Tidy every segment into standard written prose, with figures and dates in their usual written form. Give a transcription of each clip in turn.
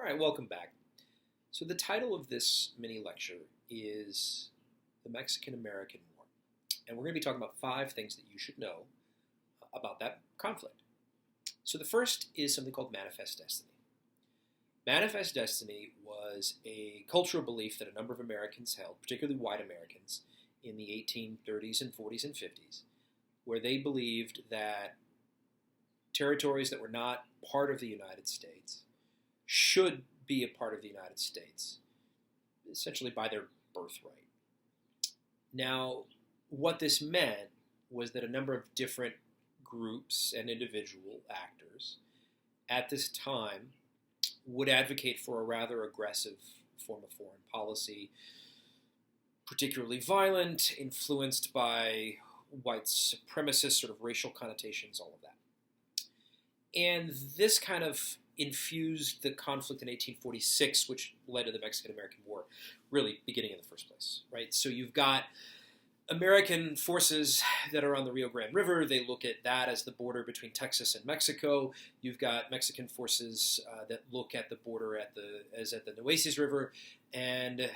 All right, welcome back. So the title of this mini lecture is the Mexican-American War. And we're going to be talking about 5 things that you should know about that conflict. So the first is something called Manifest Destiny. Manifest Destiny was a cultural belief that a number of Americans held, particularly white Americans, in the 1830s and 40s and 50s, where they believed that territories that were not part of the United States should be a part of the United States, essentially by their birthright. Now, what this meant was that a number of different groups and individual actors at this time would advocate for a rather aggressive form of foreign policy, particularly violent, influenced by white supremacist sort of racial connotations, all of that. And this kind of infused the conflict in 1846, which led to the Mexican-American War, really beginning in the first place, right? So you've got American forces that are on the Rio Grande River. They look at that as the border between Texas and Mexico. You've got Mexican forces that look at the border as at the Nueces River, and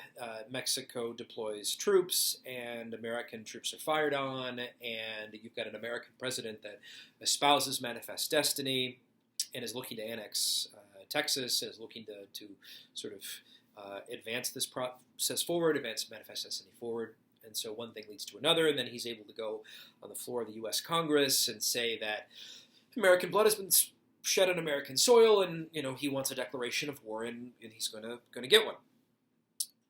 Mexico deploys troops, and American troops are fired on, and you've got an American president that espouses Manifest Destiny and is looking to annex Texas, and is looking to sort of advance this process forward, advance Manifest Destiny forward. And so one thing leads to another, and then he's able to go on the floor of the U.S. Congress and say that American blood has been shed on American soil, and he wants a declaration of war, and he's going to get one.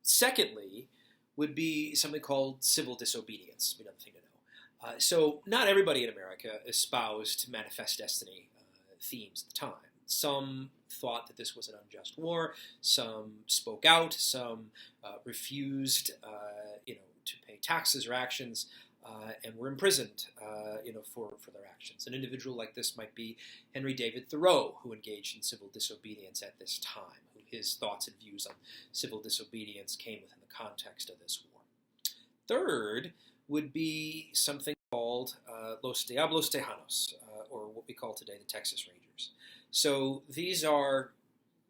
Secondly, would be something called civil disobedience. Another thing to know. So not everybody in America espoused Manifest Destiny themes at the time. Some thought that this was an unjust war. Some spoke out. Some refused, to pay taxes or actions, and were imprisoned, for their actions. An individual like this might be Henry David Thoreau, who engaged in civil disobedience at this time. His thoughts and views on civil disobedience came within the context of this war. Third would be something called Los Diablos Tejanos, or what we call today the Texas Rangers. So these are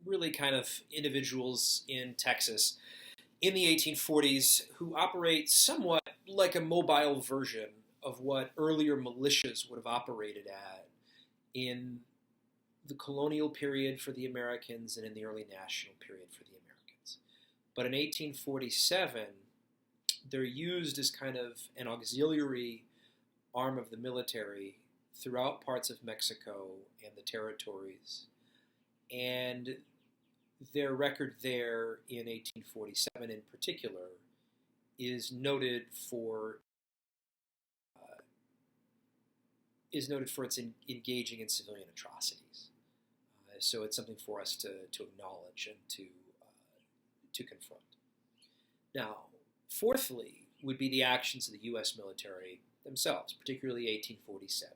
really kind of individuals in Texas in the 1840s who operate somewhat like a mobile version of what earlier militias would have operated at in the colonial period for the Americans and in the early national period for the Americans. But in 1847, they're used as kind of an auxiliary arm of the military throughout parts of Mexico and the territories. And their record there in 1847 in particular is noted for its engaging in civilian atrocities. So it's something for us to acknowledge and to confront. Now, fourthly would be the actions of the U.S. military themselves, particularly 1847.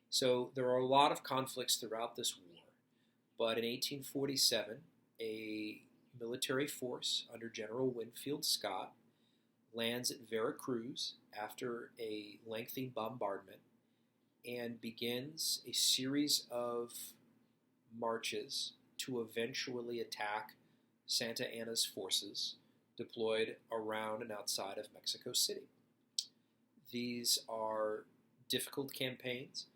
So there are a lot of conflicts throughout this war, but in 1847, a military force under General Winfield Scott lands at Veracruz after a lengthy bombardment and begins a series of marches to eventually attack Santa Anna's forces deployed around and outside of Mexico City. These are difficult campaigns.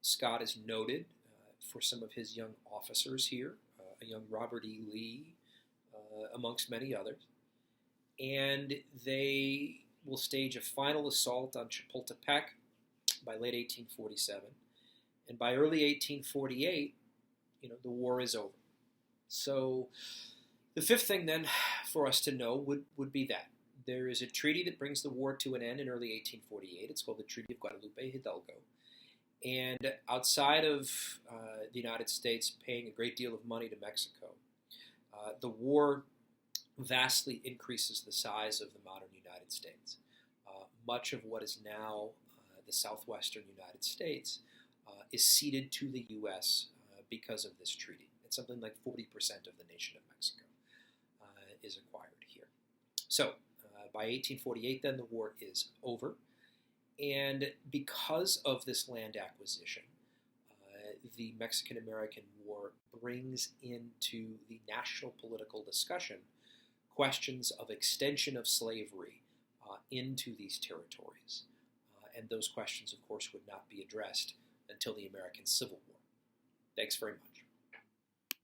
Scott is noted for some of his young officers here, a young Robert E. Lee, amongst many others. And they will stage a final assault on Chapultepec by late 1847. And by early 1848, the war is over. So the fifth thing then for us to know would be that. There is a treaty that brings the war to an end in early 1848. It's called the Treaty of Guadalupe Hidalgo. And outside of the United States paying a great deal of money to Mexico, the war vastly increases the size of the modern United States. Much of what is now the southwestern United States is ceded to the U.S. Because of this treaty. It's something like 40% of the nation of Mexico is acquired here. So by 1848, then, the war is over. And because of this land acquisition, the Mexican-American War brings into the national political discussion questions of extension of slavery into these territories. And those questions, of course, would not be addressed until the American Civil War. Thanks very much.